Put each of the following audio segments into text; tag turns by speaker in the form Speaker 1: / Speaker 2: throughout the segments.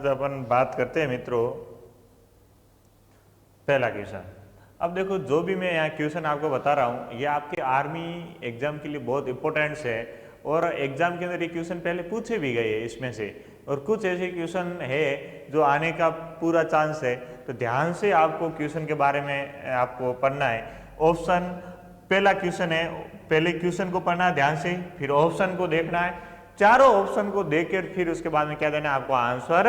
Speaker 1: अपन बात करते हैं मित्रों पहला क्वेश्चन। अब देखो जो भी मैं यहाँ क्वेश्चन आपको बता रहा हूँ ये आपके आर्मी एग्जाम के लिए बहुत इंपॉर्टेंट है और एग्जाम के अंदर ये क्वेश्चन पहले पूछे भी गए हैं इसमें से, और कुछ ऐसे क्वेश्चन है जो आने का पूरा चांस है। तो ध्यान से आपको क्वेश्चन के बारे में आपको पढ़ना है। ऑप्शन पहला क्वेश्चन है, पहले क्वेश्चन को पढ़ना है ध्यान से, फिर ऑप्शन को देखना है, चारों ऑप्शन को देखकर फिर उसके बाद में क्या देना है, आपको आंसर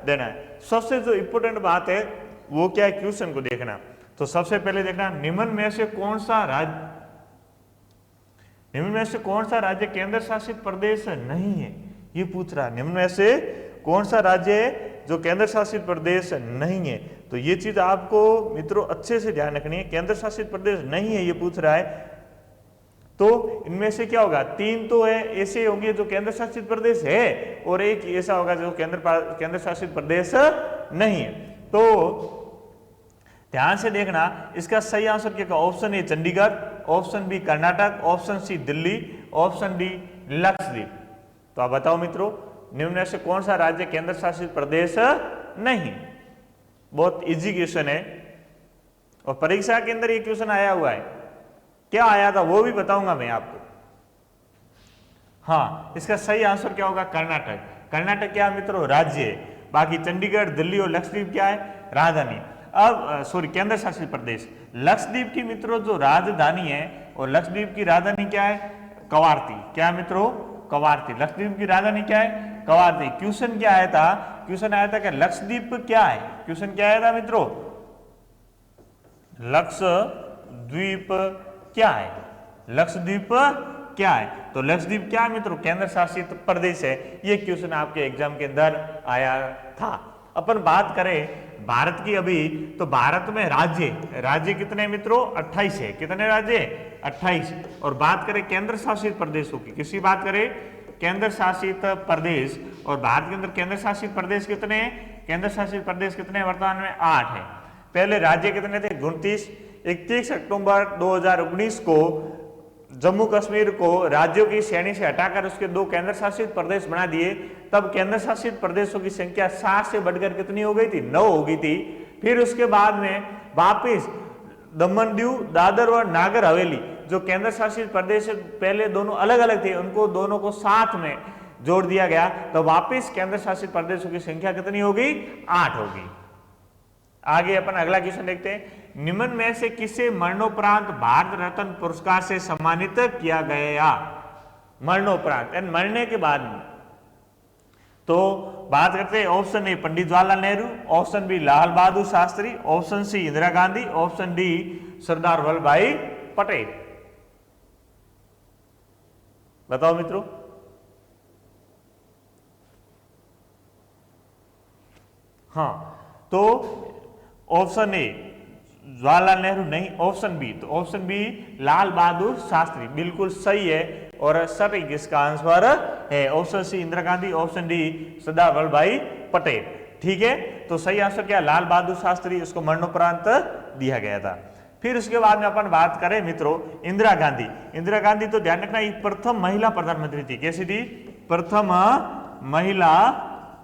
Speaker 1: देना है। सबसे जो इंपॉर्टेंट बात है वो क्या है, क्वेश्चन को देखना। तो सबसे पहले देखना निम्न में से कौन सा राज्य केंद्र शासित प्रदेश नहीं है, ये पूछ रहा है। निम्न में से कौन सा राज्य है जो केंद्र शासित प्रदेश नहीं है। तो ये चीज आपको मित्रों अच्छे से ध्यान रखनी है, केंद्र शासित प्रदेश नहीं है ये पूछ रहा है। तो इनमें से क्या होगा, तीन तो है ऐसे होंगे जो केंद्र शासित प्रदेश है और एक ऐसा होगा जो केंद्र शासित प्रदेश नहीं है। तो ध्यान से देखना, इसका सही आंसर क्या होगा। Option A Chandigarh, option B Karnataka, option C Delhi, option D Lakshadweep. तो आप बताओ मित्रों निम्न में से कौन सा राज्य केंद्र शासित प्रदेश नहीं। बहुत इजी क्वेश्चन है और परीक्षा के अंदर ये क्वेश्चन आया हुआ है। क्या आया था वो भी बताऊंगा मैं आपको। हाँ, इसका सही आंसर क्या होगा, कर्नाटक। कर्नाटक क्या मित्रों, राज्य है। बाकी चंडीगढ़, दिल्ली और लक्षद्वीप क्या है, राजधानी। अब सॉरी केंद्र शासित प्रदेश। लक्षद्वीप की मित्रों जो राजधानी है और लक्षद्वीप की राजधानी क्या है, कवारती। क्या मित्रों, कवारती। लक्षद्वीप की राजधानी क्या है, कवारती। क्वेश्चन क्या आया था, क्वेश्चन आया था कि लक्षद्वीप क्या है। क्वेश्चन क्या आया था मित्रों, लक्षद्वीप क्या है, लक्षद्वीप क्या है। तो लक्षद्वीप क्या है मित्रों, केंद्र शासित प्रदेश है। ये क्वेश्चन आपके एग्जाम के अंदर आया था। अपन बात करें भारत की अभी, तो भारत में राज्य कितने मित्रों, 28 है। कितने राज्य, 28। और बात करें केंद्र शासित प्रदेशों की, किसी बात करें केंद्र शासित प्रदेश, और भारत के अंदर केंद्र शासित प्रदेश कितने हैं, केंद्र शासित प्रदेश कितने वर्तमान में 8 है। पहले राज्य कितने थे, 29। 31 अक्टूबर 2019 को जम्मू कश्मीर को राज्यों की श्रेणी से हटाकर उसके 2 केंद्र शासित प्रदेश बना दिए। तब केंद्र शासित प्रदेशों की संख्या 7 से बढ़कर कितनी हो गई थी, 9 हो गई थी। फिर उसके बाद में वापिस दमन दीव, दादर और नागर हवेली जो केंद्र शासित प्रदेश पहले दोनों अलग अलग थे, उनको दोनों को साथ में जोड़ दिया गया। तो वापिस केंद्र शासित प्रदेशों की संख्या कितनी होगी, 8 होगी। आगे अपन अगला क्वेश्चन देखते हैं। निम्न में से किसे मरणोपरांत भारत रत्न पुरस्कार से सम्मानित किया गया, मरणोपरांत यानी मरने के बाद में। तो बात करते हैं option A Pandit Jawaharlal Nehru, option B Lal Bahadur Shastri, option C Indira Gandhi, option D Sardar Vallabh Bhai Patel. बताओ मित्रों। हाँ, तो ऑप्शन ए जवाहरलाल नेहरू नहीं, ऑप्शन बी, तो ऑप्शन बी लाल बहादुर शास्त्री बिल्कुल सही है और सटीक इसका आंसर है। Option C Indira Gandhi, option D Sardar Vallabh Bhai Patel. ठीक है, तो सही आंसर क्या, लाल बहादुर शास्त्री, उसको मरणोपरांत दिया गया था। फिर उसके बाद में अपन बात करें मित्रों इंदिरा गांधी। इंदिरा गांधी तो ध्यान रखना ये प्रथम महिला प्रधानमंत्री थी। कैसी थी, प्रथम महिला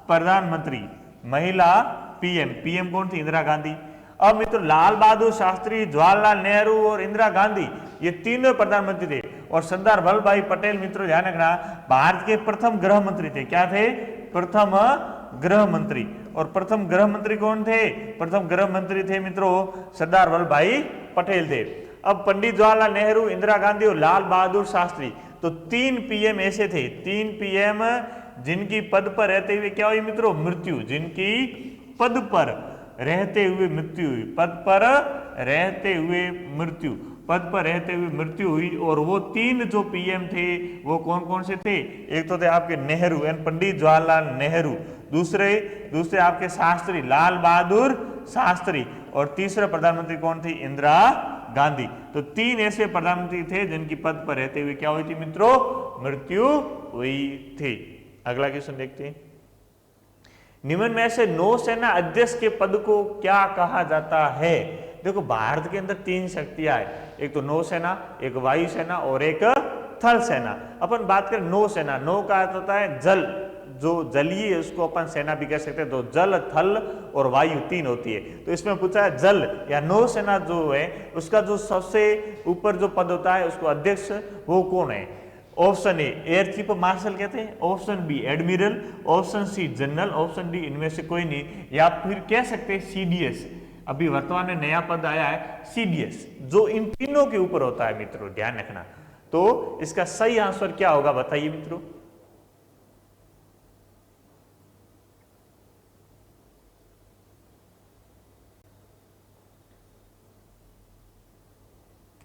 Speaker 1: प्रधानमंत्री, महिला पीएम कौन थी, इंदिरा गांधी। अब मित्रों लाल बहादुर शास्त्री, जवाहरलाल नेहरू और इंदिरा गांधी ये तीनों प्रधानमंत्री थे। और सरदार वल्लभ भाई पटेल मित्रों ध्यान रखना भारत के प्रथम गृह मंत्री थे। क्या थे, प्रथम गृह मंत्री। और प्रथम गृह मंत्री कौन थे, प्रथम गृह मंत्री थे मित्रों सरदार वल्लभ भाई पटेल थे। अब पंडित जवाहरलाल नेहरू, इंदिरा गांधी और लाल बहादुर शास्त्री, तो 3 पीएम ऐसे थे, 3 पीएम जिनकी पद पर रहते हुए क्या हुई मित्रों, मृत्यु, जिनकी पद पर रहते हुए मृत्यु हुई, पद पर रहते हुए मृत्यु, पद पर रहते हुए मृत्यु हुई। और वो 3 जो पीएम थे वो कौन कौन से थे, एक तो थे आपके नेहरू एंड पंडित जवाहरलाल नेहरू, दूसरे आपके शास्त्री लाल बहादुर शास्त्री, और तीसरे प्रधानमंत्री कौन थी, इंदिरा गांधी। तो 3 ऐसे प्रधानमंत्री थे जिनकी पद पर रहते हुए क्या हुई थी मित्रों, मृत्यु हुई थी। अगला क्वेश्चन देखते हैं। निम्न में से नौसेना अध्यक्ष के पद को क्या कहा जाता है। देखो भारत के अंदर 3 शक्तियां है, एक तो नौसेना, एक वायुसेना और एक थल सेना। अपन बात करें नौसेना, नौ का अर्थ होता है जल, जो जलीय है उसको अपन सेना भी कह सकते हैं। तो जल, थल और वायु 3 होती है। तो इसमें पूछा है जल या नौसेना जो है उसका जो सबसे ऊपर जो पद होता है उसको अध्यक्ष वो कौन है? Option A air chief marshal कहते हैं, option B admiral, option C general, option D इनमें से कोई नहीं, या फिर कह सकते हैं सीडीएस। अभी वर्तमान में नया पद आया है सीडीएस, जो इन तीनों के ऊपर होता है मित्रों, ध्यान रखना। तो इसका सही आंसर क्या होगा बताइए मित्रों?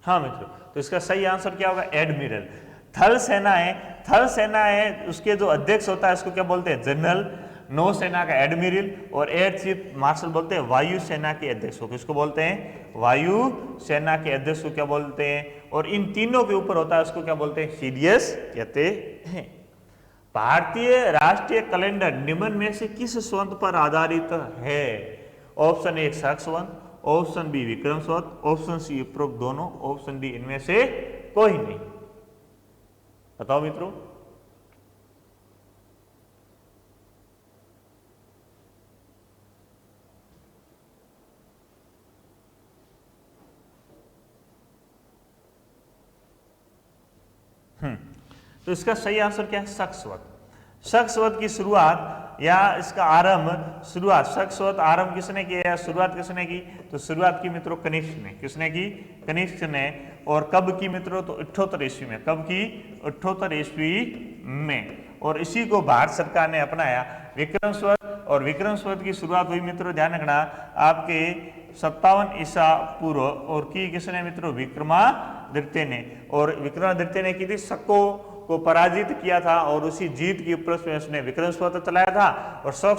Speaker 1: हाँ मित्रों, तो इसका सही आंसर क्या होगा? एडमिरल। थल सेना है, थल सेना है उसके जो अध्यक्ष होता है उसको क्या बोलते हैं? जनरल। नौसेना का एडमिरल, और एयर चीफ मार्शल बोलते हैं वायु सेना के अध्यक्ष को। किसको बोलते हैं? वायु सेना के अध्यक्ष को क्या बोलते हैं? और इन तीनों के ऊपर होता है उसको क्या बोलते हैं? सीडीएस कहते हैं। भारतीय राष्ट्रीय कैलेंडर निम्न में से किस संवत पर आधारित है? ऑप्शन ए शक संवत, option B Vikram Samvat, option C उपरोक्त दोनों, ऑप्शन डी इनमें से कोई नहीं। बताओ मित्रों। तो इसका सही आंसर क्या है? शक संवत। शक संवत की शुरुआत या इसका आरंभ, शुरुआत शक संवत आरंभ किसने किया, शुरुआत किसने की? तो शुरुआत की मित्रों कनिष्क ने। किसने की? कनिष्क ने। और कब की मित्रों? तो 78 ईस्वी में। कब की? 78 ईस्वी में। और इसी को भारत सरकार ने अपनाया विक्रम संवत। और विक्रम संवत की शुरुआत हुई मित्रों, ध्यान रखना, आपके 57 ईसा पूर्व। और की किसने मित्रों? विक्रमादित्य ने। और विक्रमादित्य ने की थी, शकों को पराजित किया था, और उसी जीत की उपलक्ष्य में उसने विक्रम संवत चलाया था। और शक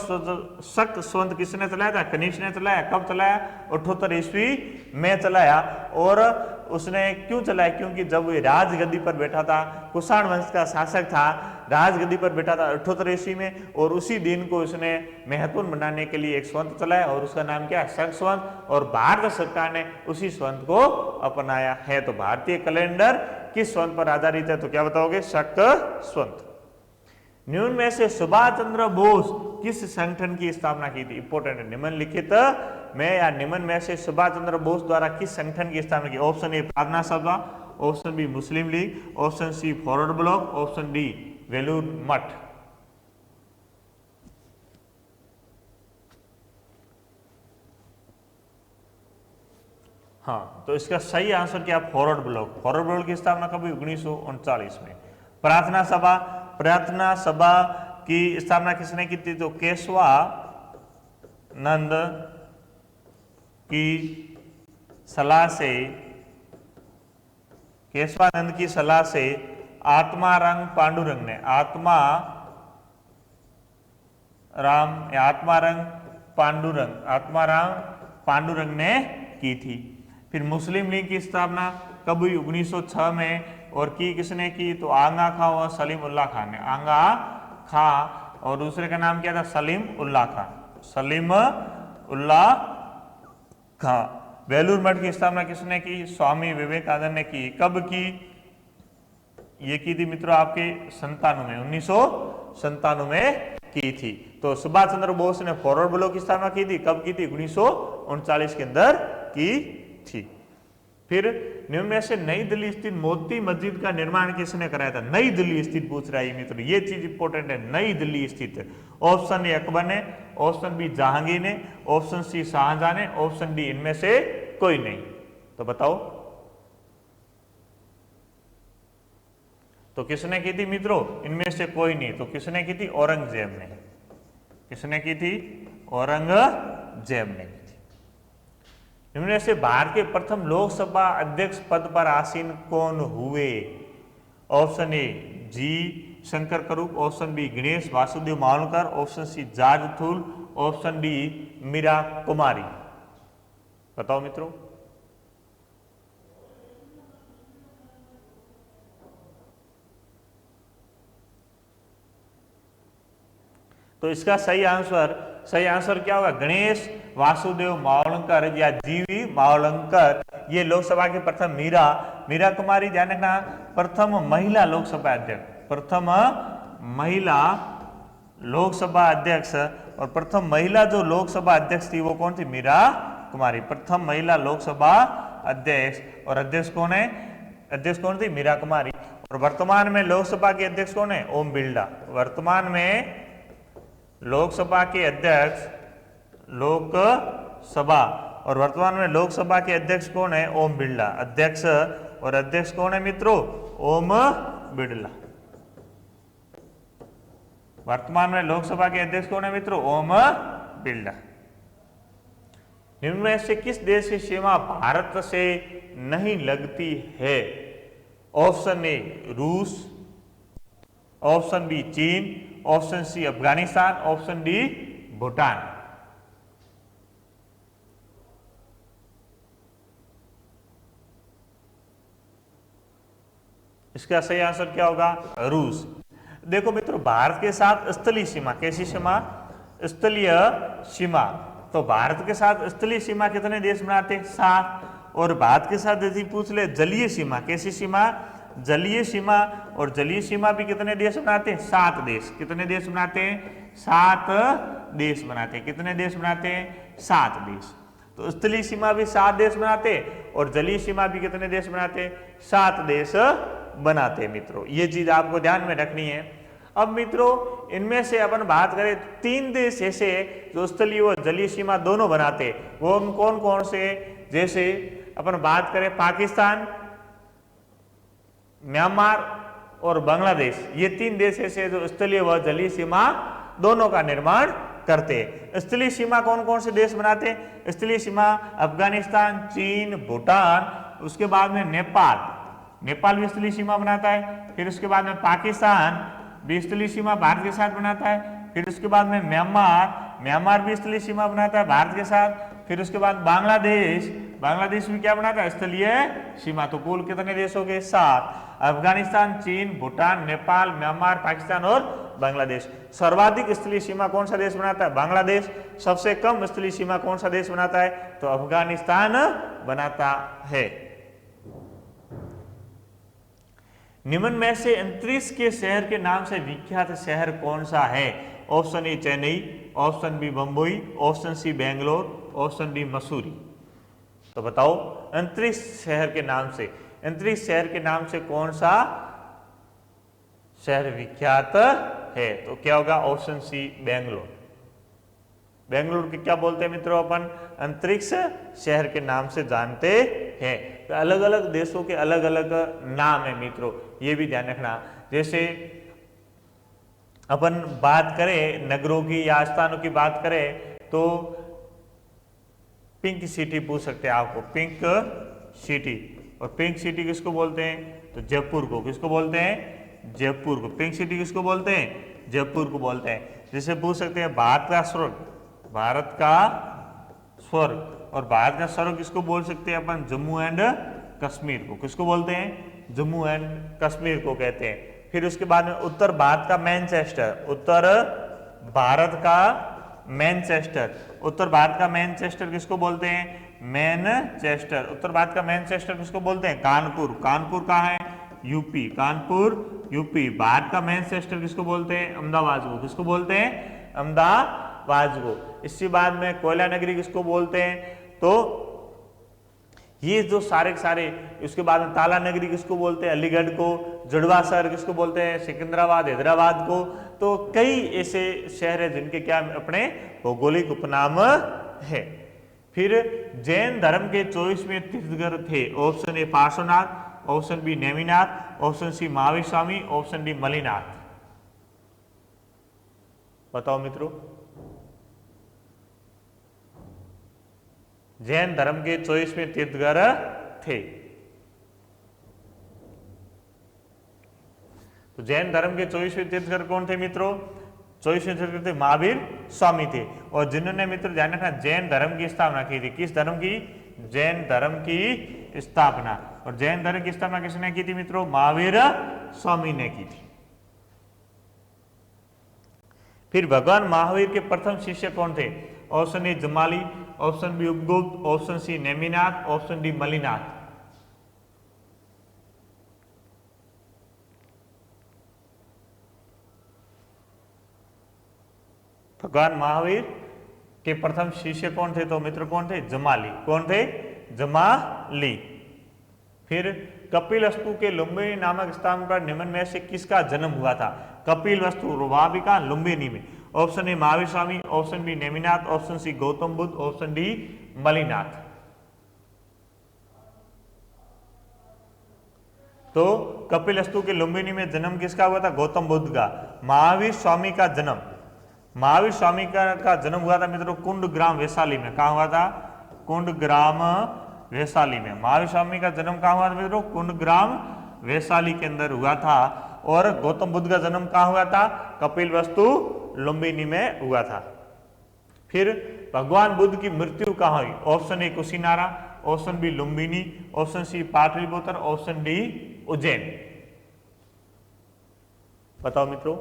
Speaker 1: संवत किसने चलाया था? कनिष्क ने चलाया। कब चलाया? 78 ईस्वी में चलाया। और उसने क्यों चलाया? क्योंकि जब वो राजगद्दी पर बैठा था, कुषाण वंश का शासक था, राजगद्दी पर बैठा था 78 ईस्वी में, और उसी दिन को उसने महत्वपूर्ण बनाने के लिए एक संवत चलाया, और उसका नाम क्या है? शक संवत। और भारत सरकार ने उसी संवत को अपनाया है। तो भारतीय कैलेंडर किस संवत पर आधारित है? तो क्या बताओगे? शक संवत। निम्न में से सुभाष चंद्र बोस किस संगठन की स्थापना की थी? इंपोर्टेंट है। निम्नलिखित में या निम्न में से सुभाष चंद्र बोस द्वारा किस संगठन की स्थापना की? Option A Prarthana Sabha, option B Muslim League, option C Forward Bloc, option D Belur Math. हाँ, तो इसका सही आंसर क्या? Forward block. फॉरवर्ड ब्लॉक की स्थापना कब हुई? 1939 में। प्रार्थना सभा, प्रार्थना सभा की स्थापना किसने की थी? तो केशवानंद की सलाह से, केशवानंद की सलाह से आत्माराम पांडुरंग ने, आत्माराम पांडुरंग ने की थी। फिर मुस्लिम लीग की स्थापना कब हुई? 1906 में। और की किसने की? तो आगा खां और सलीम उल्लाह खान ने। आगा खां, और दूसरे का नाम क्या था? सलीम उल्लाह खान। सलीम उल्लाह खां। वेलूर मठ की स्थापना किसने की? स्वामी विवेकानंद ने की। कब की? ये की थी मित्रों आपके 97 में, 1997 में की थी। तो सुभाष चंद्र बोस ने फॉरवर्ड ब्लॉक की स्थापना की थी। कब की थी? 1939 के अंदर की थी। फिर निम्न में से नई दिल्ली स्थित मोती मस्जिद का निर्माण किसने कराया था? नई दिल्ली स्थित पूछ रहा है मित्र, ये चीज इंपॉर्टेंट है। नई दिल्ली स्थित, ऑप्शन ए अकबर ने, ऑप्शन बी जहांगीर ने, ऑप्शन सी शाहजहां ने, ऑप्शन डी इनमें से कोई नहीं। तो बताओ, तो किसने की थी मित्रों? इनमें से कोई नहीं। तो किसने की थी? औरंगजेब ने। किसने की थी? औरंगजेब ने। इनमें से भारत के प्रथम लोकसभा अध्यक्ष पद पर आसीन कौन हुए? Option A G Shankar Kurup, option B Ganesh Vasudev Mavalankar, option C George Thool, option D Meera Kumari. बताओ मित्रों। तो इसका सही आंसर क्या होगा? गणेश वासुदेव मावलंकर या जीवी मावलंकर, ये लोकसभा के प्रथम मीरा कुमारी, ध्यान रखना, प्रथम महिला लोकसभा अध्यक्ष, प्रथम महिला लोकसभा अध्यक्ष, और प्रथम महिला जो लोकसभा अध्यक्ष थी वो कौन थी? मीरा कुमारी, प्रथम महिला लोकसभा अध्यक्ष। और अध्यक्ष कौन है? अध्यक्ष कौन थी? मीरा कुमारी। और वर्तमान में लोकसभा के अध्यक्ष कौन है? ओम बिरला। वर्तमान में लोकसभा के अध्यक्ष, लोकसभा, और वर्तमान में लोकसभा के अध्यक्ष कौन है? ओम बिरला, अध्यक्ष। और अध्यक्ष कौन है मित्रों? ओम बिरला। वर्तमान में लोकसभा के अध्यक्ष कौन है मित्रों? ओम बिरला। निम्न में से किस देश की सीमा भारत से नहीं लगती है? ऑप्शन ए रूस, ऑप्शन बी चीन, option C Afghanistan, option D Bhutan. इसका सही आंसर क्या होगा? रूस। देखो मित्रों, भारत के साथ स्थलीय सीमा, कैसी सीमा? स्थलीय सीमा। तो भारत के साथ स्थलीय सीमा कितने देश बनाते हैं? 7। और भारत के साथ यदि पूछ ले जलीय सीमा, कैसी सीमा? जलीय सीमा। और जलीय सीमा भी कितने देश बनाते हैं? 7 देश। कितने देश बनाते हैं? 7 देश बनाते हैं। कितने देश बनाते हैं? 7 देश। तो स्थलीय सीमा भी 7 देश बनाते हैं और जलीय सीमा भी कितने देश बनाते हैं? 7 देश बनाते हैं मित्रों। ये चीज आपको ध्यान में रखनी है। अब मित्रों, इनमें से अपन बात करें 3 देश ऐसे जो स्थलीय और जलीय सीमा दोनों बनाते हैं, वो कौन कौन से? जैसे अपन बात करें पाकिस्तान, म्यांमार और बांग्लादेश, ये 3 देश ऐसे जो स्थलीय व जलीय सीमा दोनों का निर्माण करते हैं। स्थलीय सीमा कौन कौन से देश बनाते हैं? स्थलीय सीमा अफगानिस्तान, चीन, भूटान, उसके बाद में नेपाल, नेपाल भी स्थलीय सीमा बनाता है। फिर उसके बाद में पाकिस्तान भी स्थलीय सीमा भारत के साथ बनाता है। फिर उसके बाद में म्यांमार, म्यांमार भी स्थलीय सीमा बनाता है भारत के साथ। फिर उसके बाद बांग्लादेश, बांग्लादेश भी क्या बनाता है? स्थलीय सीमा। तो कुल कितने देश हो गए? 7। अफगानिस्तान, चीन, भूटान, नेपाल, म्यांमार, पाकिस्तान और बांग्लादेश। सर्वाधिक स्थलीय सीमा कौन सा देश बनाता है? बांग्लादेश। सबसे कम स्थलीय सीमा कौन सा देश बनाता है? तो अफगानिस्तान बनाता है। निम्न में से अंतरिक्ष के शहर के नाम से विख्यात शहर कौन सा है? Option A Chennai, option B Bombay, option C Bangalore, option D Mussoorie. तो बताओ, अंतरिक्ष शहर के नाम से, अंतरिक्ष शहर के नाम से कौन सा शहर विख्यात है? तो क्या होगा? Option C Bangalore. बेंगलुरु के क्या बोलते हैं मित्रों? अपन अंतरिक्ष शहर के नाम से जानते हैं। तो अलग अलग देशों के अलग अलग नाम है मित्रों, ये भी ध्यान रखना। जैसे अपन बात करें नगरों की या स्थानों की बात करें तो पिंक सिटी पूछ सकते हैं आपको, पिंक सिटी। और पिंक सिटी किसको बोलते हैं? तो जयपुर को। किसको बोलते हैं? जयपुर को। पिंक सिटी किसको बोलते हैं? जयपुर को बोलते हैं। जैसे पूछ सकते हैं भारत का स्वर्ग, भारत का स्वर्ग। और भारत का स्वर्ग किसको बोल सकते हैं अपन? जम्मू एंड कश्मीर को। किसको बोलते हैं? जम्मू एंड कश्मीर को कहते हैं। फिर उसके बाद में उत्तर भारत का मैनचेस्टर, उत्तर भारत का मैनचेस्टर, उत्तर भारत का मैनचेस्टर किसको बोलते हैं? मैनचेस्टर। उत्तर भारत का मैनचेस्टर किसको बोलते हैं? कानपुर। कानपुर कहाँ है? यूपी। कानपुर यूपी। भारत का मैनचेस्टर किसको बोलते हैं? अहमदाबाद को। किसको बोलते हैं? अहमदाबाद को। इसके बाद में कोयला नगरी किसको बोलते हैं? तो ये जो सारे सारे, उसके बाद में ताला नगरी किसको बोलते हैं? अलीगढ़ को। जुड़वा शहर किसको बोलते हैं? सिकंदराबाद, हैदराबाद को। तो कई ऐसे शहर हैं जिनके क्या अपने भौगोलिक उपनाम है। फिर जैन धर्म के 24वें तीर्थंकर थे। Option A Parshvanath, option B Neminath, option C Mahavir Swami, option D Malinath. बताओ मित्रों, जैन धर्म के 24वें तीर्थंकर थे। तो जैन धर्म के 24वें तीर्थंकर कौन थे मित्रों? 24वें तीर्थंकर थे महावीर स्वामी थे। और जिन्होंने मित्र ध्यान रखना जैन धर्म की स्थापना की थी। किस धर्म की? जैन धर्म की स्थापना। और जैन धर्म की स्थापना किसने की थी मित्रों? महावीर स्वामी ने की थी। फिर भगवान महावीर के प्रथम शिष्य कौन थे? Option A Jamali, option B Upagupta, option C Neminath, option D Malinath. भगवान महावीर के प्रथम शिष्य कौन थे? तो मित्र कौन थे? जमाली। कौन थे? जमाली। फिर कपिलवस्तु के लुम्बिनी नामक स्थान पर निम्न में से किसका जन्म हुआ था? कपिलवस्तु रुवाबिका लुम्बिनी में। Option A Mahavir Swami, option B Neminath, option C Gautam Buddha, option D Malinath. तो कपिलवस्तु के लुम्बिनी में जन्म किसका हुआ था? गौतम बुद्ध का। महावीर स्वामी का जन्म, महावीर स्वामी का जन्म हुआ था मित्रों कुंडग्राम वैशाली में। कहा हुआ था? कुंडग्राम वैशाली में। महावीर स्वामी का जन्म कहाँ हुआ था मित्रों? कुंडग्राम वैशाली के अंदर हुआ था। और गौतम बुद्ध का जन्म कहाँ हुआ था? कपिलवस्तु लुम्बिनी में हुआ था। फिर भगवान बुद्ध की मृत्यु कहाँ हुई? Option A Kushinara, option B Lumbini, option C Pataliputra, option D Ujjain. बताओ मित्रों।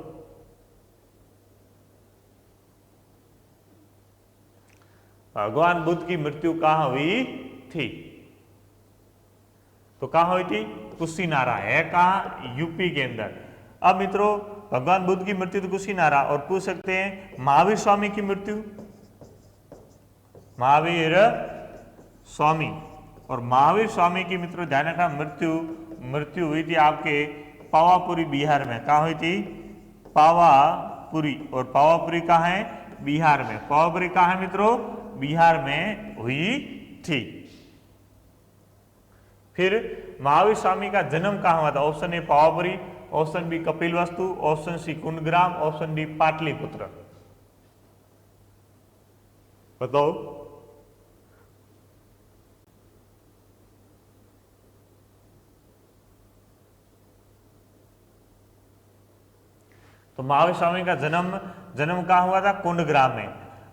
Speaker 1: भगवान बुद्ध की मृत्यु कहाँ हुई थी? तो कहाँ हुई थी? कुशीनारा है। कहाँ? यूपी के अंदर। अब मित्रों भगवान बुद्ध की मृत्यु तो कुशीनारा, और पूछ सकते हैं महावीर स्वामी की मृत्यु? महावीर स्वामी, और महावीर स्वामी की मित्रों ध्यान रखना मृत्यु हुई थी आपके पावापुरी बिहार में। कहाँ हुई थी? पावापुरी। और पावापुरी कहाँ है? बिहार में। पावापुरी कहाँ है मित्रों? बिहार में हुई थी। फिर महावीर स्वामी का जन्म कहाँ हुआ था? Option A Pawapuri, option B Kapilavastu, option C Kundagram, option D Pataliputra. बताओ। तो महावीर स्वामी का जन्म कहाँ हुआ था? कुंडग्राम में।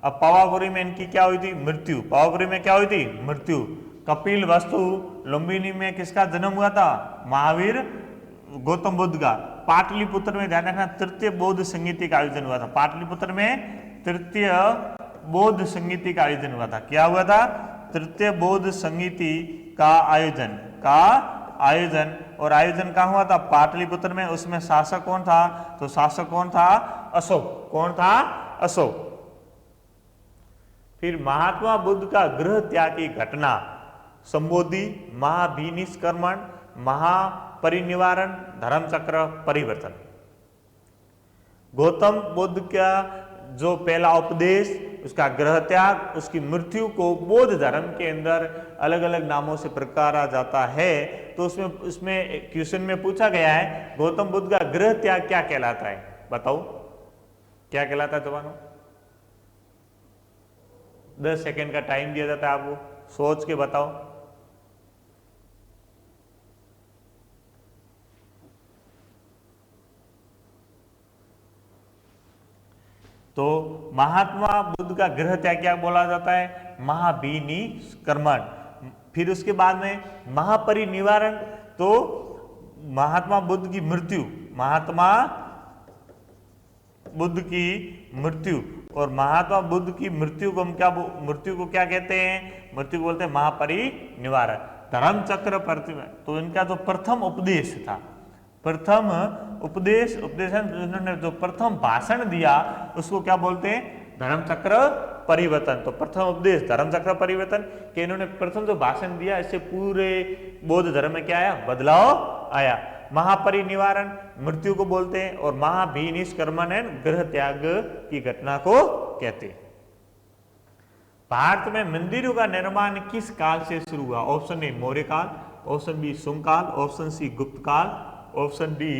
Speaker 1: अब पावापुरी में इनकी क्या हुई थी? मृत्यु। पावापुरी में क्या हुई थी? मृत्यु। कपिलवस्तु लुम्बिनी में किसका जन्म हुआ था? महावीर गौतम बुद्ध का। पाटलिपुत्र में ध्यान रखना तृतीय बौद्ध संगीति का आयोजन हुआ था। पाटलिपुत्र में तृतीय बौद्ध संगीति का आयोजन हुआ था। क्या हुआ था? तृतीय बौद्ध संगीति का आयोजन। और आयोजन कहाँ हुआ था? पाटलिपुत्र में। उसमें शासक कौन था? तो शासक कौन था? अशोक। कौन था? अशोक। फिर महात्मा बुद्ध का गृह त्याग की घटना संबोधि, महाभिनिष्क्रमण, महापरिनिवारण, धर्मचक्र परिवर्तन। गौतम बुद्ध का जो पहला उपदेश, उसका गृह त्याग, उसकी मृत्यु को बौद्ध धर्म के अंदर अलग अलग नामों से पुकारा जाता है। तो उसमें क्वेश्चन में पूछा गया है गौतम बुद्ध का गृह त्याग क्या कहलाता है? बताओ क्या कहलाता है जवानों? 10 सेकंड का टाइम दिया जाता है आपको, सोच के बताओ। तो महात्मा बुद्ध का गृह त्याग क्या बोला जाता है? महाभिनिष्क्रमण। फिर उसके बाद में महापरिनिवारण। तो महात्मा बुद्ध की मृत्यु, महात्मा बुद्ध की मृत्यु, और महात्मा बुद्ध की मृत्यु को हम मृत्यु को क्या कहते हैं? मृत्यु को बोलते हैं महापरिनिवारण। धर्मचक्र परिवर्तन। तो इनका जो प्रथम उपदेश था, प्रथम उपदेश उन्होंने जो प्रथम भाषण दिया उसको क्या बोलते हैं? धर्मचक्र परिवर्तन। तो प्रथम उपदेश धर्मचक्र परिवर्तन कि इन्होंने प्रथम जो भाषण दिया इससे पूरे बौद्ध धर्म में क्या आया? बदलाव आया। महापरिनिवारण मृत्यु को बोलते हैं, और महाभिनिष्क्रमण गृह त्याग की घटना को कहते हैं। भारत में मंदिरों का निर्माण किस काल से शुरू हुआ? ऑप्शन ए मौर्य काल, ऑप्शन बी शुंग काल, ऑप्शन सी गुप्त काल, ऑप्शन डी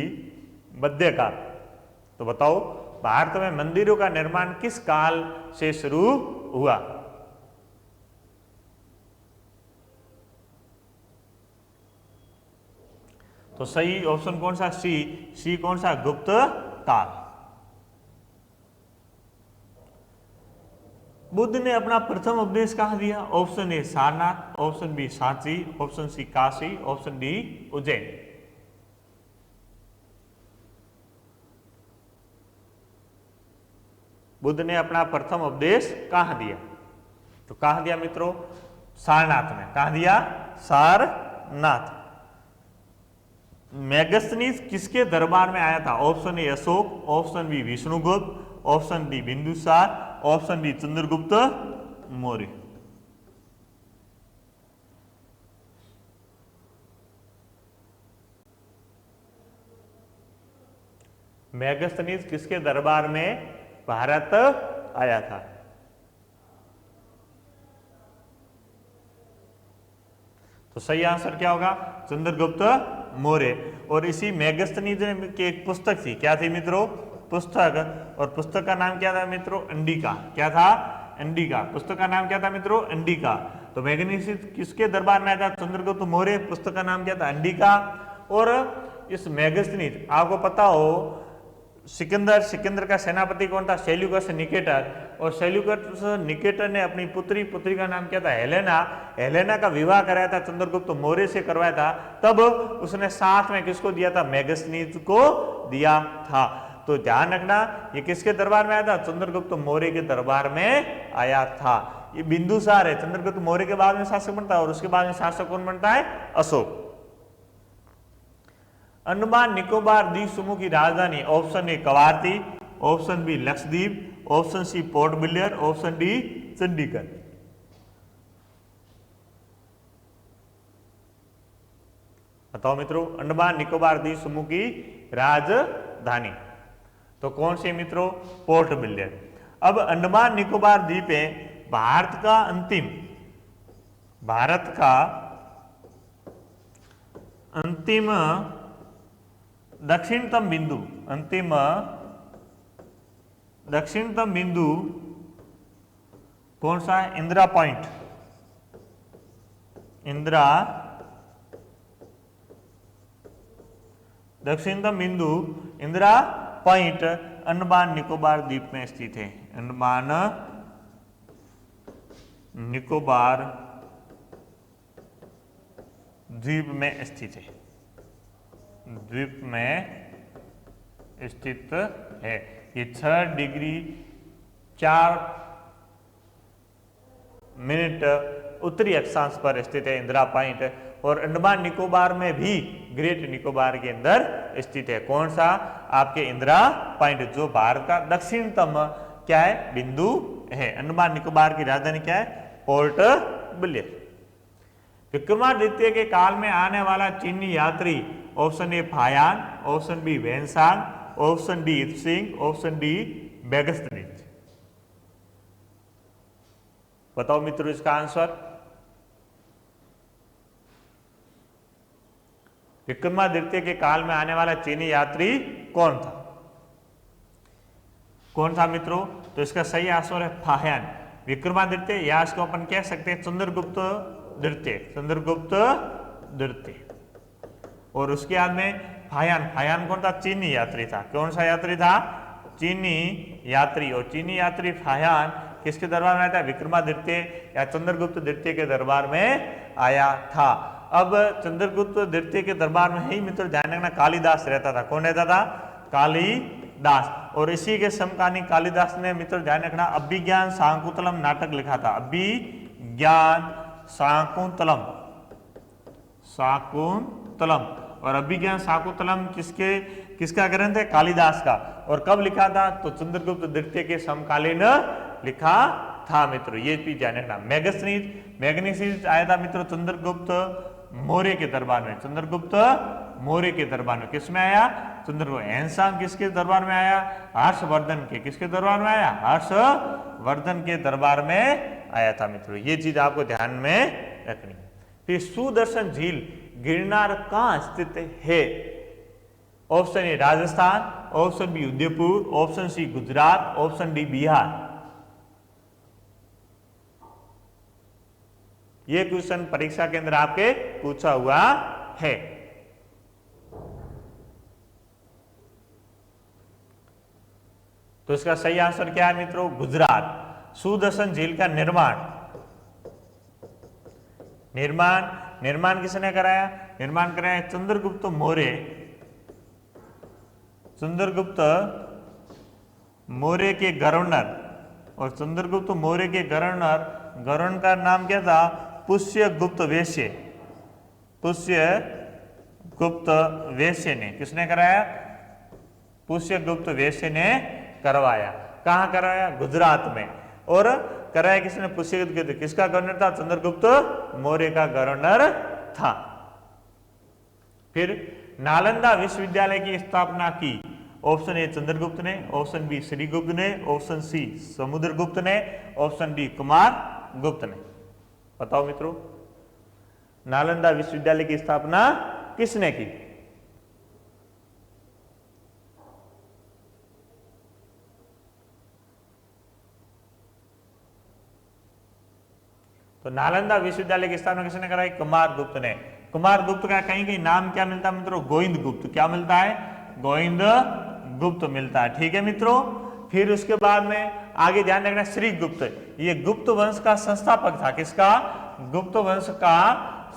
Speaker 1: मध्यकाल। तो बताओ भारत में मंदिरों का निर्माण किस काल से शुरू हुआ? तो सही ऑप्शन कौन सा? सी कौन सा? गुप्त काल। बुद्ध ने अपना प्रथम उपदेश कहाँ दिया? Option A Sarnath, option B Sanchi, option C Kashi, option D Ujjain. Buddha ने अपना प्रथम उपदेश कहाँ दिया? तो कहाँ दिया मित्रों? सारनाथ में। कहाँ दिया? सारनाथ। मेगस्थनीज किसके दरबार में आया था? Option A Ashok, option B Vishnugupta, option D Bindusar, option D Chandragupta Maurya. Megasthenes किसके दरबार में भारत आया था? तो सही आंसर क्या होगा? चंद्रगुप्त मौर्य। और इसी मेगस्थनीज की एक पुस्तक थी, क्या थी मित्रों? पुस्तक, और पुस्तक का नाम क्या था मित्रों? अंडिका। क्या था? अंडिका। पुस्तक का नाम क्या था मित्रों? अंडिका। तो मेगस्थनीज किसके दरबार में आया था? चंद्रगुप्त मौर्य। पुस्तक का नाम क्या था? अंडिका। और इस मेगस्थनीज, आपको पता हो सिकंदर का सेनापति कौन था? Seleucus Nicator. और सेल्यूकस निकेटर ने अपनी पुत्री का नाम क्या था? हेलेना का विवाह कराया था, चंद्रगुप्त मौर्य से करवाया था। तब उसने साथ में किसको दिया था? मेगस्थनीज को दिया था। तो ध्यान रखना, ये किसके दरबार में आया था? चंद्रगुप्त मौर्य के दरबार में आया था। ये बिंदुसार है, चंद्रगुप्त मौर्य के बाद में शासक बनता है, और उसके बाद में शासक कौन बनता है? अशोक। अंडमान निकोबार द्वीप समूह की राजधानी? Option A Kavaratti, option B Lakshadweep, option C Port Blair, option D Chandigarh. बताओ मित्रों, अंडमान निकोबार द्वीप समूह की राजधानी तो कौन सी मित्रों? Port Blair. अब अंडमान निकोबार द्वीपें भारत का अंतिम दक्षिणतम बिंदु कौन सा है? इंदिरा पॉइंट। दक्षिणतम बिंदु इंदिरा पॉइंट अंडमान निकोबार द्वीप में स्थित है। अंडमान निकोबार द्वीप में स्थित है। ये 6 डिग्री 4 मिनट उत्तरी अक्षांश पर स्थित है इंदिरा पॉइंट। और अंडमान निकोबार में भी ग्रेट निकोबार के अंदर स्थित है। कौन सा? आपके इंदिरा पॉइंट, जो भारत का दक्षिणतम क्या है? बिंदु है। अंडमान निकोबार की राजधानी क्या है? Port Blair. विक्रमादित्य के काल में आने वाला चीनी यात्री? ऑप्शन ए फायान, ऑप्शन बी वेनसांग, ऑप्शन डी इत्सिंग, ऑप्शन डी मेगस्थनीज। बताओ मित्रों इसका आंसर। विक्रमादित्य के काल में आने वाला चीनी यात्री कौन था? कौन था मित्रों? तो इसका सही आंसर है फायान। विक्रमादित्य, या इसको अपन कह सकते हैं चंद्रगुप्त द्वितीय। और उसके बाद में फायान कौन था? चीनी यात्री था। कौन सा यात्री था? चीनी यात्री। और चीनी यात्री फायान किसके दरबार में आया था? विक्रमादित्य या चंद्रगुप्त द्वितीय के दरबार में आया था। अब चंद्रगुप्त द्वितीय के दरबार में ही मित्र ध्यान रखना कालिदास रहता था। कौन रहता था? कालिदास। और इसी के समकालीन कालिदास ने मित्र ध्यान रखना अभिज्ञान शाकुंतलम नाटक लिखा था। अभिज्ञान शाकुंतलम। और अभिज्ञान शाकुंतलम किसका ग्रंथ है? कालिदास का। और कब लिखा था? तो चंद्रगुप्त द्वितीय के समकालीन लिखा था मित्रों। ये भी ध्यान रखना। मेगनीसीज आया था मित्रों चंद्रगुप्त मौर्य के दरबार में। किसमें आया? चंद्रगुप्त। हेनसांग किसके दरबार में आया? हर्षवर्धन के। किसके दरबार में आया? हर्षवर्धन के दरबार में आया था मित्रों। ये चीज आपको ध्यान में रखनी। फिर सुदर्शन झील गिरनार कहां स्थित है? Option A Rajasthan, option B Udaipur, option C Gujarat, option D Bihar. ये क्वेश्चन परीक्षा के अंदर आपके पूछा हुआ है। तो इसका सही आंसर क्या है मित्रों? गुजरात। सुदर्शन झील का निर्माण किसने कराया? निर्माण कराया चंद्रगुप्त मौर्य। मौर्य के गवर्नर। और चंद्रगुप्त मौर्य के गवर्नर का नाम क्या था? पुष्यगुप्त वैश्य गुप्त वेश्य ने, किसने कराया? पुष्यगुप्त वेश्य ने करवाया। कहाँ करवाया? गुजरात में। और कराया किसने? पुष्यगुप्त। किसका गवर्नर था? चंद्रगुप्त मौर्य का गवर्नर था। फिर नालंदा विश्वविद्यालय की स्थापना की। ऑप्शन ए चंद्रगुप्त ने, ऑप्शन बी श्रीगुप्त ने, ऑप्शन सी समुद्रगुप्त ने, ऑप्शन डी कुमार गुप्त ने। बताओ मित्रों, नालंदा विश्वविद्यालय की स्थापना किसने की? तो नालंदा विश्वविद्यालय की स्थापना किसने कराई? कुमार गुप्त ने। कुमार गुप्त का कहीं कहीं नाम क्या मिलता है मित्रों? गोविंद गुप्त। क्या मिलता है? गोविंद गुप्त मिलता है। ठीक है मित्रों। फिर उसके बाद में आगे ध्यान रखना, श्री गुप्त, ये गुप्त वंश का संस्थापक था। किसका? गुप्त वंश का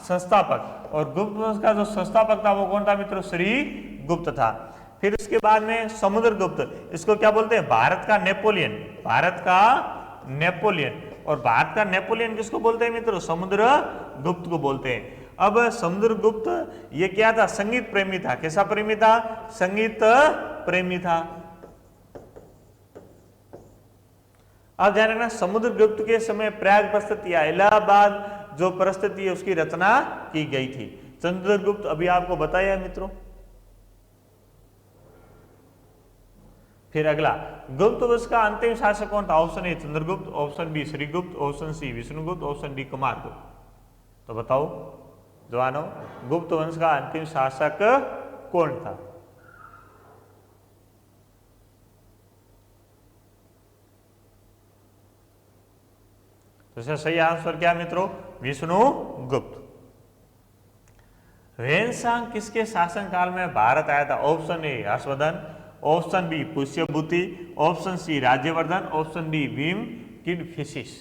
Speaker 1: संस्थापक। और गुप्त वंश का जो संस्थापक था वो कौन था मित्रों? श्री गुप्त था। फिर उसके बाद में समुद्रगुप्त, इसको क्या बोलते हैं? भारत का नेपोलियन। भारत का नेपोलियन। और भारत का नेपोलियन किसको बोलते हैं मित्रों? समुद्रगुप्त को बोलते हैं। अब समुद्रगुप्त ये क्या था? संगीत प्रेमी था। कैसा प्रेमी था? संगीत प्रेमी था। अब ध्यान रखना, समुद्रगुप्त के समय प्रयाग परिस्थिति या इलाहाबाद जो परिस्थिति है उसकी रचना की गई थी। चंद्रगुप्त अभी आपको बताया मित्रों। फिर अगला, गुप्त वंश का अंतिम शासक कौन था? Option A Chandragupta, option B Srigupta, option C Vishnugupta, option D Kumaragupta. तो बताओ जवानों, गुप्त वंश का अंतिम शासक कौन था? तो इसका सही आंसर क्या मित्रों? विष्णुगुप्त। ह्वेनसांग किसके शासनकाल में भारत आया था? Option A Harshavardhan, option B Pushyabhuti, option C Rajyavardhan, option D Bhim Kadphises.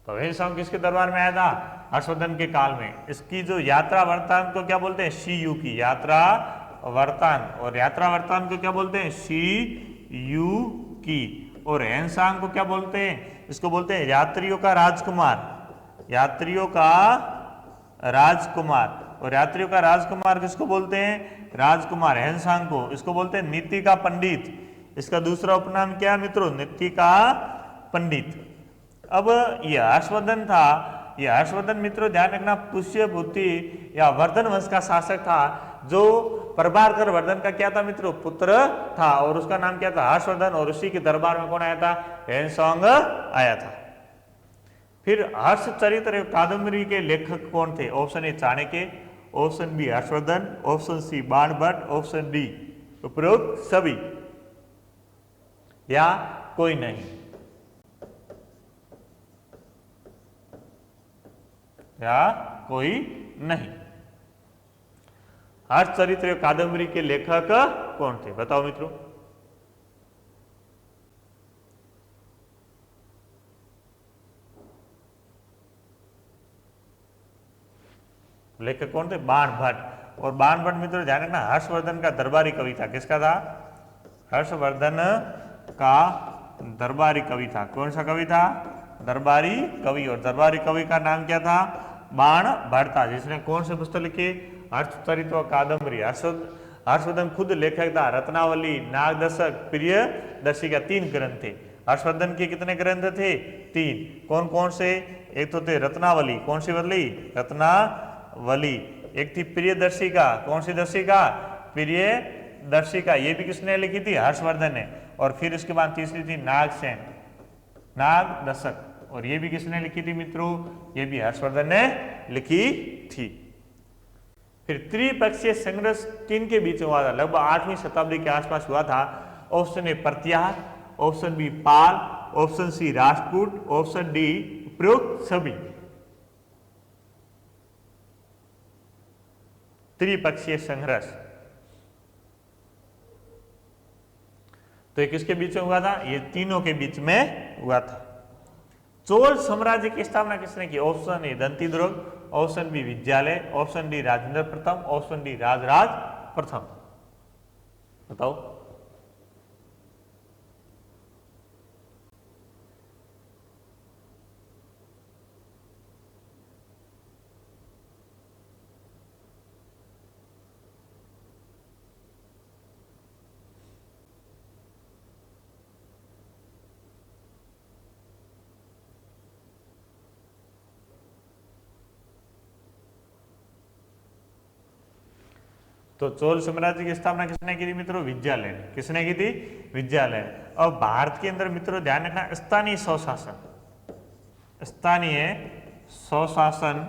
Speaker 1: तो ह्वेनसांग किसके दरबार में आया था? हर्षवर्धन के काल में। इसकी जो यात्रा वृत्तांत को क्या बोलते हैं? CU की यात्रा वृत्तांत। और यात्रा वृत्तांत को क्या बोलते हैं? CU की। और ह्वेनसांग को क्या बोलते हैं? इसको बोलते हैं यात्रियों का राजकुमार। यात्रियों का राजकुमार। और यात्रियों का राजकुमार किसको बोलते हैं? राजकुमार ह्वेनसांग को। इसको बोलते हैं नीति का पंडित। इसका दूसरा उपनाम क्या मित्रों? नीति का पंडित। अब ये हर्षवर्धन था। ये हर्षवर्धन मित्रों ध्यान रखना पुष्यभूति या वर्धन वंश का शासक था, जो प्रभाकर वर्धन का क्या था मित्रों? पुत्र था। और उसका नाम क्या था? हर्षवर्धन। और उसी के दरबार में कौन आया था? ह्वेनसांग आया था। फिर हर्षचरित्र कादम्बरी के लेखक कौन थे? Option A Chanakya, option B Harshavardhan, option C Banabhatta, option D उपरोक्त सभी या कोई नहीं। या कोई नहीं। हर्षचरित्र कादम्बरी के लेखक कौन थे? बताओ मित्रों। लेखक कौन थे? बाणभट्ट। और बाणभट्ट मित्रों ध्यान रखना हर्षवर्धन का दरबारी कवि था। किसका था? हर्षवर्धन का दरबारी कवि था। कौन सा कवि था? दरबारी कवि। और दरबारी कवि का नाम क्या था? बाणभट्ट था, जिसने कौन से पुस्तक लिखी? हर्षचरित्र व कादम्बरी। हर्षवर्धन खुद लेखक था। रत्नावली, नागदशक, प्रियदर्शी का 3 ग्रंथ थे। हर्षवर्धन के कितने ग्रंथ थे? 3। कौन कौन से? एक तो थे रत्नावली। कौन सी बदली? रत्नावली। एक थी प्रियदर्शिका। कौन सी दर्शिका? प्रियदर्शिका। ये भी किसने लिखी थी? हर्षवर्धन ने। और फिर उसके बाद तीसरी थी नागसेन, नागदशक। और ये भी किसने लिखी थी मित्रों? ये भी हर्षवर्धन ने लिखी थी। फिर त्रिपक्षीय संघर्ष किन के बीच हुआ था? लगभग 8वीं शताब्दी के आसपास हुआ था। Option A Pratihara, option B Pala, option C Rajput, option D उपरोक्त सभी। त्रिपक्षीय संघर्ष तो ये किसके बीच में हुआ था? ये तीनों के बीच में हुआ था। चोल साम्राज्य की स्थापना किसने की? Option A Dantidurga, option B विद्यालय, ऑप्शन डी राजेंद्र प्रथम, ऑप्शन डी राजराज प्रथम। बताओ। तो चोल साम्राज्य की स्थापना किसने की थी मित्रों? विद्यालय ने। किसने की थी? विद्यालय। अब भारत के अंदर मित्रों ध्यान रखना, स्थानीय स्वशासन, स्थानीय स्वशासन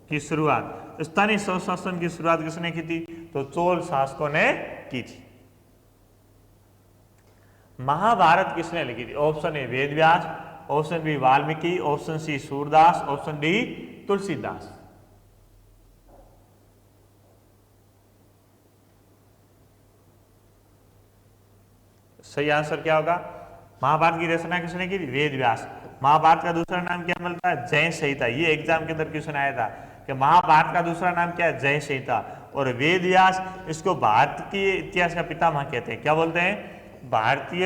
Speaker 1: की शुरुआत, स्थानीय स्वशासन की शुरुआत किसने की थी? तो चोल शासकों ने की थी। महाभारत किसने लिखी थी? Option A Ved Vyas, option B Valmiki, option C Surdas, option D Tulsidas. सही आंसर क्या होगा? महाभारत की रचना किसने की थी? वेद व्यास। महाभारत का दूसरा नाम क्या मिलता है? जय संहिता। ये एग्जाम के अंदर क्वेश्चन आया था कि महाभारत का दूसरा नाम क्या है? जय संहिता। और वेद व्यास, इसको भारत के इतिहास का पितामह कहते हैं। क्या बोलते हैं? भारतीय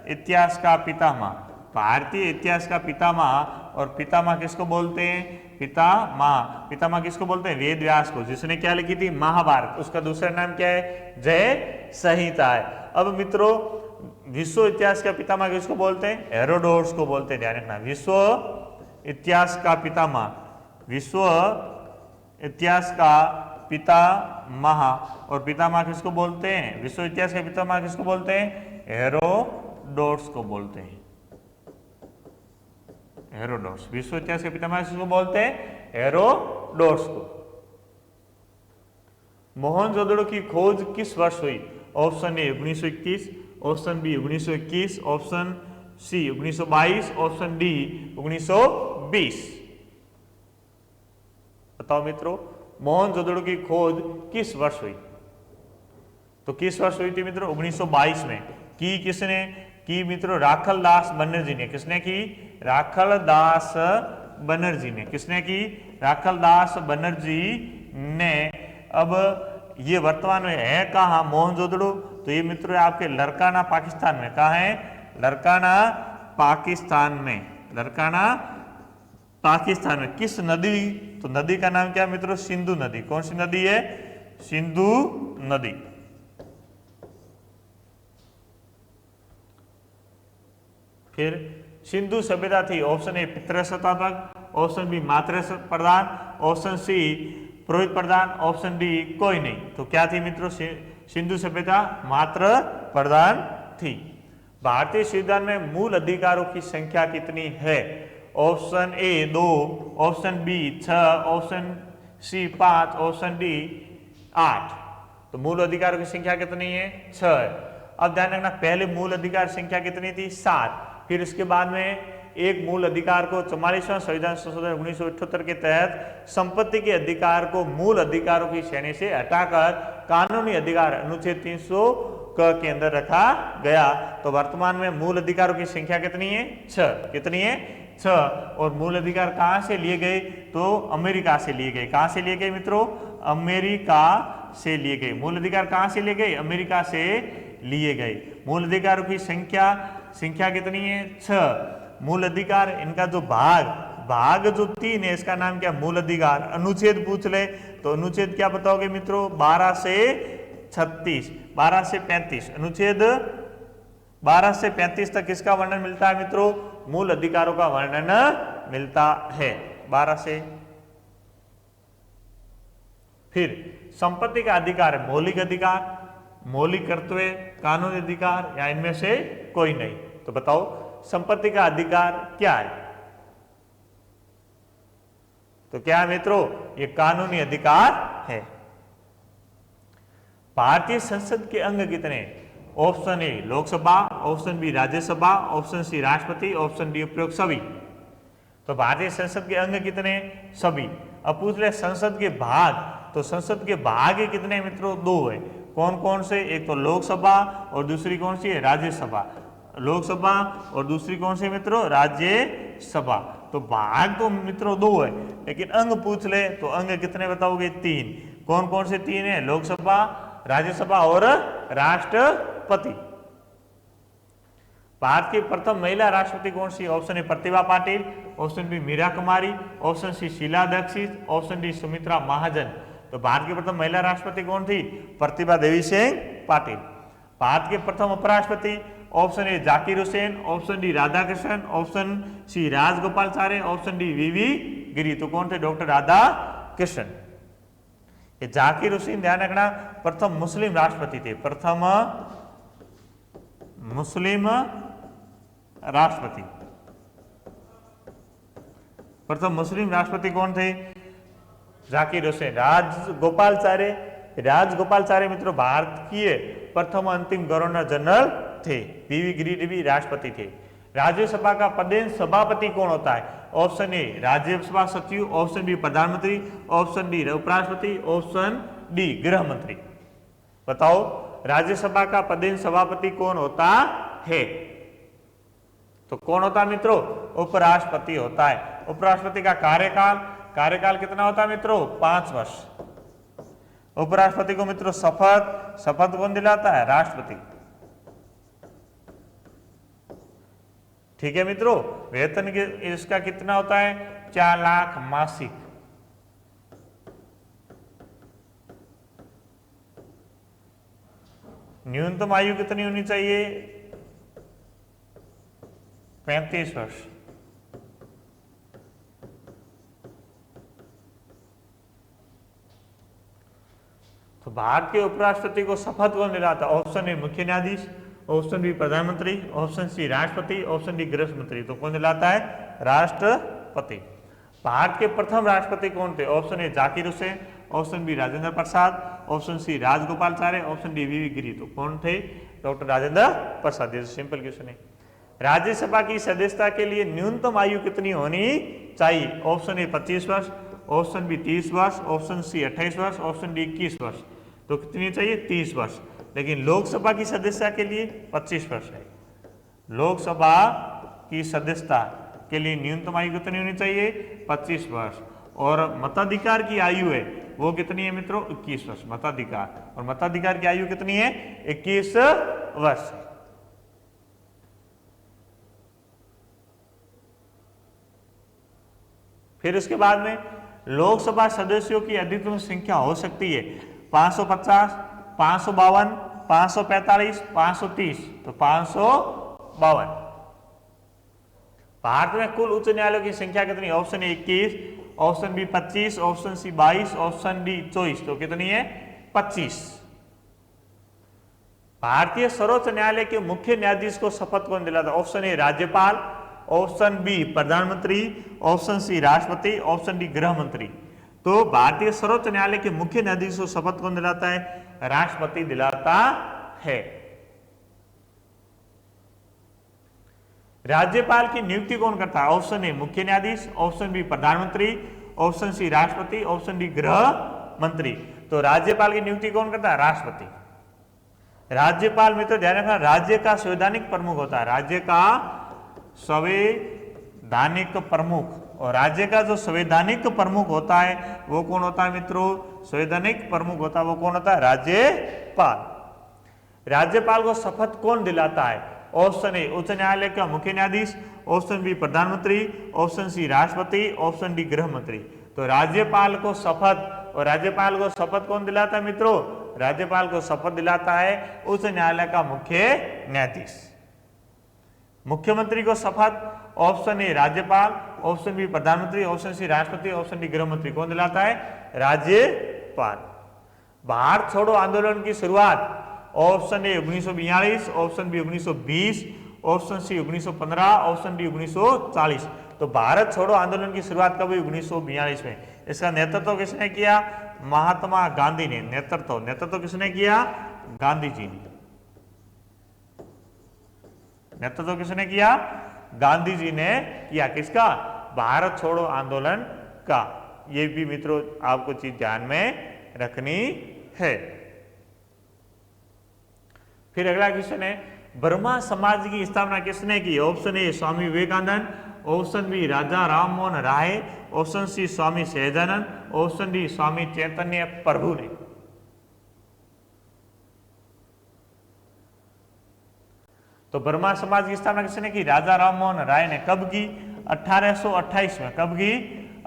Speaker 1: इतिहास का पितामह। भारतीय इतिहास का पितामह। और पितामह किसको बोलते हैं? पितामह। पितामह किसको बोलते हैं? वेद व्यास को, जिसने क्या लिखी थी? महाभारत। उसका दूसरा नाम क्या है? जय संहिता है। अब मित्रों विश्व इतिहास का पितामह किसको बोलते हैं? हेरोडोटस को बोलते हैं। ध्यान रखना, विश्व इतिहास का पितामह, विश्व इतिहास का पितामह। और पितामह किसको बोलते हैं? विश्व इतिहास का पितामह किसको बोलते हैं? हेरोडोटस को बोलते हैं। हेरोडोटस विश्व इतिहास के पितामह किसको बोलते हैं? हेरोडोटस को। मोहनजोदड़ो की खोज किस वर्ष हुई? Option A 1921, option B 1921, option C 1922, option D 1920। बताओ मित्रों, मोहनजोदड़ो की खोज किस वर्ष हुई? तो किस वर्ष हुई थी मित्रों? 1922 में। की किसने की मित्रों? राखलदास बनर्जी ने। किसने की? राखलदास बनर्जी ने। किसने की? राखलदास बनर्जी ने। अब ये वर्तमान में है कहाँ मोहनजोदड़ो? तो ये मित्रों आपके लरकाना पाकिस्तान में। कहाँ है? लरकाना पाकिस्तान में। लरकाना पाकिस्तान में। किस नदी? तो नदी का नाम क्या मित्रों? सिंधु नदी। कौन सी नदी है? सिंधु नदी। फिर सिंधु सभ्यता थी। ऑप्शन ए पितृ शताब्दक, ऑप्शन बी मातृ प्रधान, ऑप्शन सी पुरोहित प्रधान, ऑप्शन डी कोई नहीं। तो क्या थी मित्रों? सिंधु सभ्यता मातृ प्रधान थी। भारतीय संविधान में मूल अधिकारों की संख्या कितनी है? Option A 2, option B 6, option C 5, option D 8। तो मूल अधिकारों की संख्या कितनी है? 6 है। अब ध्यान रखना, पहले मूल अधिकार संख्या कितनी थी? 7। फिर इसके बाद में एक मूल अधिकार को 44वां संविधान संशोधन 1978 के तहत संपत्ति के अधिकार को मूल अधिकारों की श्रेणी से हटाकर कानूनी अधिकार अनुच्छेद 300 के अंदर रखा गया। तो वर्तमान में मूल अधिकारों की संख्या कितनी है? 6। कितनी है? 6। और मूल अधिकार कहां से लिए गए? तो अमेरिका से लिए गए। कहां से लिए गए मित्रों? अमेरिका से लिए गए। मूल अधिकार कहां से लिए गए? अमेरिका से लिए गए। मूल अधिकारों की संख्या कितनी है? 6। मूल अधिकार, इनका जो भाग जो 3 है, इसका नाम क्या? मूल अधिकार। अनुच्छेद पूछ ले तो अनुच्छेद क्या बताओगे मित्रों? 12 से 36, 12 से 35। अनुच्छेद 12 से 35 तक किसका वर्णन मिलता है मित्रों? मूल अधिकारों का वर्णन मिलता है 12 से। फिर संपत्ति का अधिकार है मौलिक अधिकार, मौलिक कर्तव्य, कानूनी अधिकार या इनमें से कोई नहीं। तो बताओ संपत्ति का अधिकार क्या है? तो क्या है मित्रों? ये कानूनी अधिकार है। भारतीय संसद के अंग कितने? Option A Lok Sabha, option B Rajya Sabha, option C राष्ट्रपति, ऑप्शन डी उपयुक्त सभी। तो भारतीय संसद के अंग कितने? सभी। अब पूछ ले संसद के भाग, तो संसद के भाग कितने मित्रों? 2 है। कौन कौन से? एक तो लोकसभा और दूसरी कौन सी है? राज्यसभा। लोकसभा और दूसरी कौन सी मित्रों? राज्यसभा। तो भाग तो मित्रों 2 है, लेकिन अंग पूछ ले तो अंग कितने बताओगे? 3। कौन कौन से 3 है? लोकसभा, राज्यसभा और राष्ट्रपति। भारत की प्रथम महिला राष्ट्रपति कौन सी? Option A Pratibha Patil, option B Meera Kumari, option C Sheila Dikshit, option D Sumitra Mahajan. तो भारत की प्रथम महिला राष्ट्रपति कौन थी? प्रतिभा देवी सिंह पाटिल। भारत के प्रथम उपराष्ट्रपति option A Zakir Hussain, option D Radhakrishnan, option C Rajagopalachari, option D V V Giri. तो कौन थे? डॉक्टर राधाकृष्णन। ये जाकिर हुसैन ध्यान रखना प्रथम मुस्लिम राष्ट्रपति थे, प्रथम मुस्लिम राष्ट्रपति। प्रथम मुस्लिम राष्ट्रपति कौन थे? जाकिर हुसैन। राजगोपालाचार्य मित्रों भारतीय प्रथम अंतिम गवर्नर जनरल थे। वीवी गिरी भी राष्ट्रपति थे। राज्यसभा का पदेन सभापति कौन होता है? ऑप्शन ए राज्यसभा सचिव, ऑप्शन बी प्रधानमंत्री, ऑप्शन डी उपराष्ट्रपति, ऑप्शन डी गृह मंत्री। बताओ राज्यसभा का पदेन सभापति कौन होता है? तो कौन होता है मित्रों? उपराष्ट्रपति होता है। उपराष्ट्रपति का कार्यकाल कितना होता है मित्रों? 5 वर्ष। उपराष्ट्रपति को मित्रों शपथ कौन दिलाता है? राष्ट्रपति। ठीक है मित्रों, वेतन इसका कितना होता है? 4 लाख मासिक। न्यूनतम आयु कितनी होनी चाहिए? 35 वर्ष। तो भारत के उपराष्ट्रपति को शपथ कौन दिलाता? ऑप्शन ए मुख्य न्यायाधीश, ऑप्शन बी प्रधानमंत्री, ऑप्शन सी राष्ट्रपति, ऑप्शन डी गृह मंत्री। तो कौन दिलाता है? राष्ट्रपति। भारत के प्रथम राष्ट्रपति कौन थे? Option A Zakir Hussain, option B Rajendra Prasad, option C Rajagopalachari, option D V V Giri. तो कौन थे? डॉक्टर राजेंद्र प्रसाद। ये सिंपल क्वेश्चन है। राज्यसभा की सदस्यता के लिए न्यूनतम आयु कितनी होनी चाहिए? ऑप्शन ए 25 वर्ष, ऑप्शन बी 30 वर्ष, ऑप्शन सी 28 वर्ष, ऑप्शन डी 21 वर्ष। तो कितनी चाहिए? 30 वर्ष। लेकिन लोकसभा की सदस्यता के लिए 25 वर्ष है। लोकसभा की सदस्यता के लिए न्यूनतम आयु कितनी होनी चाहिए? 25 वर्ष। और मताधिकार की आयु है वो कितनी है मित्रों? 21 वर्ष मताधिकार। और मताधिकार की आयु कितनी है? 21 वर्ष। फिर उसके बाद में लोकसभा सदस्यों की अधिकतम संख्या हो सकती है 550, 552, 545, 530। तो 552। भारत में कुल उच्च न्यायालयों की संख्या कितनी? Option A 21, option B 25, option C 22, option D 24। तो कितनी है? 25। भारतीय सर्वोच्च न्यायालय के मुख्य न्यायाधीश को शपथ कौन दिलाता? ऑप्शन ए राज्यपाल, ऑप्शन बी प्रधानमंत्री, ऑप्शन सी राष्ट्रपति, ऑप्शन डी गृह मंत्री। तो भारतीय सर्वोच्च न्यायालय के मुख्य न्यायाधीश को शपथ कौन दिलाता है? राष्ट्रपति दिलाता है। राज्यपाल की नियुक्ति कौन करता है? ऑप्शन ए मुख्य न्यायाधीश, ऑप्शन बी प्रधानमंत्री, ऑप्शन सी राष्ट्रपति, ऑप्शन डी गृह मंत्री। तो राज्यपाल की नियुक्ति कौन करता है? राष्ट्रपति। राज्यपाल में तो ध्यान रखना राज्य का संवैधानिक प्रमुख होता है। राज्य का संवैधानिक प्रमुख। और राज्य का जो संवैधानिक प्रमुख होता है वो कौन होता है मित्रों? संवैधानिक प्रमुख होता है वो कौन होता है? राज्यपाल। राज्यपाल को शपथ कौन दिलाता है? ऑप्शन ए उच्च न्यायालय का मुख्य न्यायाधीश, ऑप्शन बी प्रधानमंत्री, ऑप्शन सी राष्ट्रपति, ऑप्शन डी गृह मंत्री। तो राज्यपाल को शपथ, और राज्यपाल को शपथ कौन दिलाता है मित्रों? राज्यपाल को शपथ दिलाता है उच्च न्यायालय का मुख्य न्यायाधीश। मुख्यमंत्री को शपथ ऑप्शन ए राज्यपाल, ऑप्शन बी प्रधानमंत्री, ऑप्शन सी राष्ट्रपति, ऑप्शन डी गृह मंत्री। कौन दिलाता है? राज्यपाल। भारत छोड़ो आंदोलन की शुरुआत option A 1942, option B 1920, option C 1915, option D 1940। तो भारत छोड़ो आंदोलन की शुरुआत कब हुई? 1942 में। इसका नेतृत्व किसने किया? महात्मा गांधी ने। नेतृत्व किसने किया? गांधी जी ने। नेतृत्व किसने किया? गांधी जी ने किया। किसका? भारत छोड़ो आंदोलन का। ये भी मित्रों आपको चीज ध्यान में रखनी है। फिर अगला क्वेश्चन है ब्रह्मा समाज की स्थापना किसने की? Option A Swami Vivekananda, option B Raja Ram Mohan Roy, option C Swami Sahajanand, option D Swami Chaitanya Prabhu ने। तो ब्रह्मा समाज की स्थापना किसने की? राजा राम मोहन राय ने। कब की? 1828 में। कब की?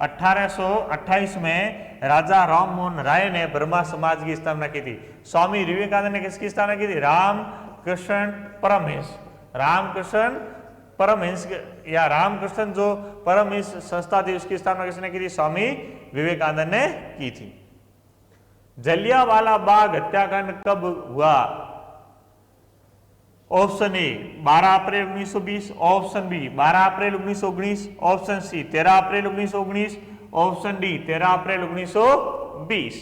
Speaker 1: 1828 में राजा राम मोहन राय ने ब्रह्मा समाज की स्थापना की थी। स्वामी विवेकानंद ने किसकी स्थापना की थी? रामकृष्ण परमहंस। रामकृष्ण परमहंस या रामकृष्ण जो परमहंस संस्था थी उसकी स्थापना किसने की थी? स्वामी विवेकानंद ने की थी। जलियांवाला बाग हत्याकांड कब हुआ? ऑप्शन ए 12 अप्रैल 1920, ऑप्शन बी 12 अप्रैल 1919, ऑप्शन सी 13 अप्रैल 1919, ऑप्शन डी 13 अप्रैल 1920।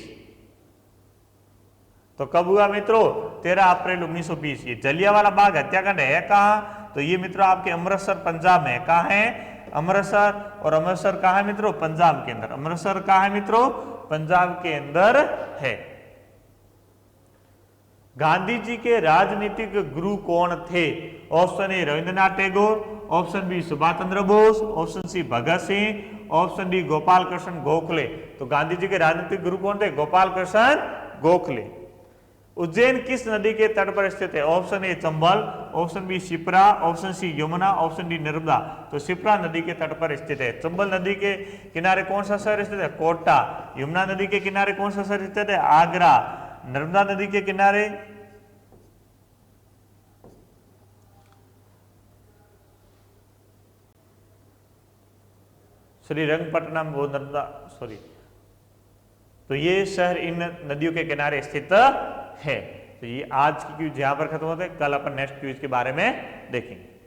Speaker 1: तो कब हुआ मित्रों? 13 अप्रैल 1920। ये जलियांवाला बाग हत्याकांड है कहाँ? तो ये मित्रों आपके अमृतसर पंजाब में। कहाँ है? अमृतसर। और अमृतसर कहाँ है मित्रों? पंजाब के अंदर। अमृतसर कहाँ है मित्रों? पंजाब के अंदर है। गांधी जी के राजनीतिक गुरु कौन थे? Option A Rabindranath Tagore, option B Subhash Chandra Bose, option C Bhagat Singh, option D Gopal Krishna Gokhale. तो गांधी जी के राजनीतिक गुरु कौन थे? गोपाल कृष्ण गोखले। उज्जैन किस नदी के तट पर स्थित है? Option A Chambal, option B Shipra, option C Yamuna, option D Narmada. तो शिप्रा नदी के तट पर स्थित है। चंबल नदी के किनारे कौन सा शहर स्थित है? कोटा। यमुना नदी के किनारे कौन सा शहर स्थित है? आगरा। नर्मदा नदी के किनारे श्रीरंगपट्टनम, वो नर्मदा, सॉरी। तो ये शहर इन नदियों के किनारे स्थित है। तो ये आज की क्विज यहां पर खत्म होते हैं। कल अपन नेक्स्ट क्विज के बारे में देखेंगे।